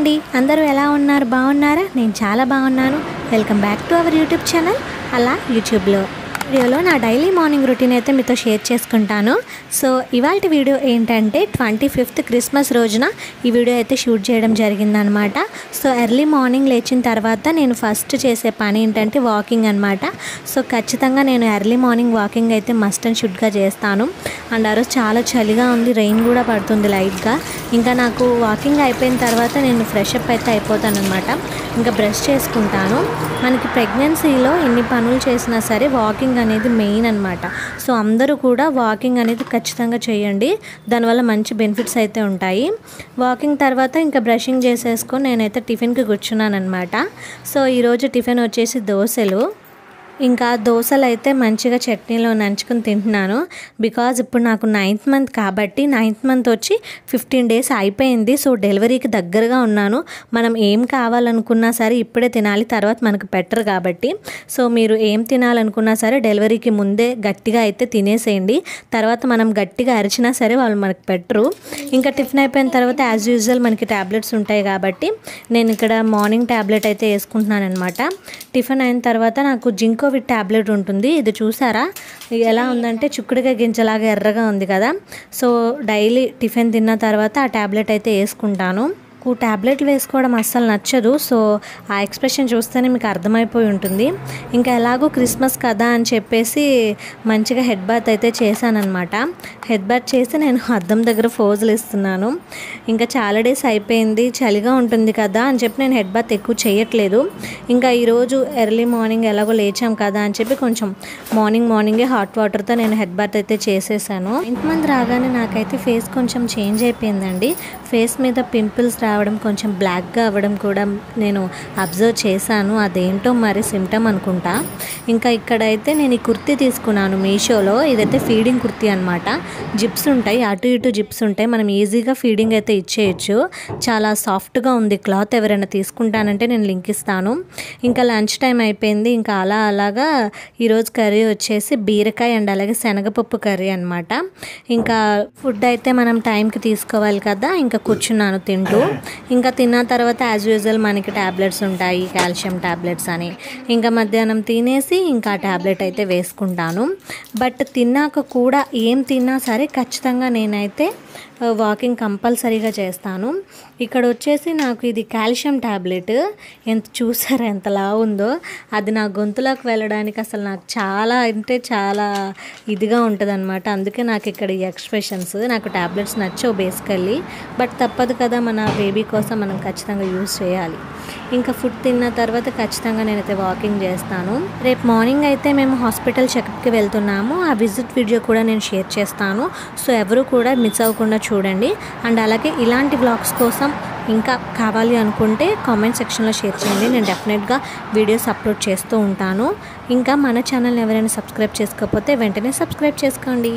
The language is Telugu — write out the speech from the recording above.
అండి, అందరూ ఎలా ఉన్నారు? బాగున్నారా? నేను చాలా బాగున్నాను. Welcome back to our YouTube channel అలా యూట్యూబ్లో. వీడియోలో నా డైలీ మార్నింగ్ రొటీన్ అయితే మీతో షేర్ చేసుకుంటాను. సో ఇవాళ వీడియో ఏంటంటే 25th క్రిస్మస్ రోజున ఈ వీడియో అయితే షూట్ చేయడం జరిగిందనమాట. సో ఎర్లీ మార్నింగ్ లేచిన తర్వాత నేను ఫస్ట్ చేసే పని ఏంటంటే వాకింగ్ అనమాట. సో ఖచ్చితంగా నేను ఎర్లీ మార్నింగ్ వాకింగ్ అయితే మస్ట్ అండ్ షుడ్గా చేస్తాను. అండ్ ఆ రోజు చాలా చలిగా ఉంది, రెయిన్ కూడా పడుతుంది లైట్గా. ఇంకా నాకు వాకింగ్ అయిపోయిన తర్వాత నేను ఫ్రెష్ అప్ అయితే అయిపోతాను అనమాట. ఇంకా బ్రష్ చేసుకుంటాను. మనకి ప్రెగ్నెన్సీలో ఎన్ని పనులు చేసినా సరే వాకింగ్ అనేది మెయిన్ అనమాట. సో అందరూ కూడా వాకింగ్ అనేది ఖచ్చితంగా చేయండి, దానివల్ల మంచి బెనిఫిట్స్ అయితే ఉంటాయి. వాకింగ్ తర్వాత ఇంకా బ్రషింగ్ చేసేసుకొని నేనైతే టిఫిన్కి కూర్చున్నాను అనమాట. సో ఈరోజు టిఫిన్ వచ్చేసి దోశలు. ఇంకా దోశలు అయితే మంచిగా చట్నీలో నంచుకుని తింటున్నాను. బికాజ్ ఇప్పుడు నాకు 9th మంత్ కాబట్టి 9th మంత్ వచ్చి 15 days అయిపోయింది. సో డెలివరీకి దగ్గరగా ఉన్నాను. మనం ఏం కావాలనుకున్నా సరే ఇప్పుడే తినాలి, తర్వాత మనకు బెటర్ కాబట్టి. సో మీరు ఏం తినాలనుకున్నా సరే డెలివరీకి ముందే గట్టిగా అయితే తినేసేయండి. తర్వాత మనం గట్టిగా అరిచినా సరే వాళ్ళు మనకు పెట్టరు. ఇంకా టిఫిన్ అయిపోయిన తర్వాత యాజ్ యూజువల్ మనకి ట్యాబ్లెట్స్ ఉంటాయి కాబట్టి నేను ఇక్కడ మార్నింగ్ ట్యాబ్లెట్ అయితే వేసుకుంటున్నాను అనమాట. టిఫిన్ అయిన తర్వాత నాకు జింకోవిట్ ట్యాబ్లెట్ ఉంటుంది. ఇది చూసారా ఎలా ఉందంటే చుక్కుడుగా గింజలాగా ఎర్రగా ఉంది కదా. సో డైలీ టిఫిన్ తిన్న తర్వాత ఆ ట్యాబ్లెట్ అయితే వేసుకుంటాను. ట్యాబ్లెట్లు వేసుకోవడం అస్సలు నచ్చదు. సో ఆ ఎక్స్ప్రెషన్ చూస్తేనే మీకు అర్థమైపోయి ఉంటుంది. ఇంకా ఎలాగో క్రిస్మస్ కదా అని చెప్పేసి మంచిగా హెడ్ బాత్ అయితే చేశానమాట. హెడ్ బాత్ చేసి నేను అద్దం దగ్గర ఫోజులు ఇస్తున్నాను. ఇంకా చాలా డేస్ అయిపోయింది, చలిగా ఉంటుంది కదా అని చెప్పి నేను హెడ్ బాత్ ఎక్కువ చేయట్లేదు. ఇంకా ఈరోజు ఎర్లీ మార్నింగ్ ఎలాగో లేచాం కదా అని చెప్పి కొంచెం మార్నింగే హాట్ వాటర్తో నేను హెడ్ బాత్ అయితే చేసేసాను. 9th మంత్ రాగానే నాకైతే ఫేస్ కొంచెం చేంజ్ అయిపోయిందండి. ఫేస్ మీద పింపుల్స్ రావడం, కొంచెం బ్లాక్గా అవ్వడం కూడా నేను అబ్జర్వ్ చేశాను. అదేంటో మరి సిమ్టమ్ అనుకుంటా. ఇంకా ఇక్కడైతే నేను ఈ కుర్తీ తీసుకున్నాను మీషోలో. ఇదైతే ఫీడింగ్ కుర్తీ అనమాట. జిప్స్ ఉంటాయి, అటు ఇటు జిప్స్ ఉంటాయి. మనం ఈజీగా ఫీడింగ్ అయితే ఇచ్చేయచ్చు. చాలా సాఫ్ట్గా ఉంది క్లాత్. ఎవరైనా తీసుకుంటానంటే నేను లింక్ ఇస్తాను. ఇంకా లంచ్ టైం అయిపోయింది. ఇంకా అలాగా ఈరోజు కర్రీ వచ్చేసి బీరకాయ అండ్ అలాగే శనగపప్పు కర్రీ అనమాట. ఇంకా ఫుడ్ అయితే మనం టైంకి తీసుకోవాలి కదా. ఇంకా కూర్చున్నాను తింటూ. ఇంకా తిన్న తర్వాత యాజ్ యూజువల్ మనకి ట్యాబ్లెట్స్ ఉంటాయి, కాల్షియం ట్యాబ్లెట్స్ అని. ఇంకా మధ్యాహ్నం తినేసి ఇంకా ట్యాబ్లెట్ అయితే వేసుకుంటాను. బట్ తిన్నాక కూడా ఏం తిన్నా సరే ఖచ్చితంగా నేనైతే వాకింగ్ కంపల్సరీగా చేస్తాను. ఇక్కడ వచ్చేసి నాకు ఇది కాల్షియం ట్యాబ్లెట్. చూసారా ఎంత లావు ఉందో. అది నా గొంతులోకి వెళ్ళడానికి అసలు నాకు చాలా అంటే చాలా ఇదిగా ఉంటుంది అనమాట. అందుకే నాకు ఇక్కడ ఈ ఎక్స్ప్రెషన్స్. నాకు ట్యాబ్లెట్స్ నచ్చవు బేసికల్లీ, బట్ తప్పదు కదా, మన బేబీ కోసం మనం ఖచ్చితంగా యూజ్ చేయాలి. ఇంకా ఫుడ్ తిన్న తర్వాత ఖచ్చితంగా నేనైతే వాకింగ్ చేస్తాను. రేపు మార్నింగ్ అయితే మేము హాస్పిటల్ చెకప్కి వెళ్తున్నాము. ఆ విజిట్ వీడియో కూడా నేను షేర్ చేస్తాను. సో ఎవరు కూడా మిస్ అవ్వకుండా చూడండి. అండ్ అలాగే ఇలాంటి వ్లాగ్స్ కోసం ఇంకా కావాలి అనుకుంటే కామెంట్ సెక్షన్లో షేర్ చేయండి. నేను డెఫినెట్గా వీడియోస్ అప్లోడ్ చేస్తూ ఉంటాను. ఇంకా మన ఛానల్ని ఎవరైనా సబ్స్క్రైబ్ చేసుకోకపోతే వెంటనే సబ్స్క్రైబ్ చేసుకోండి.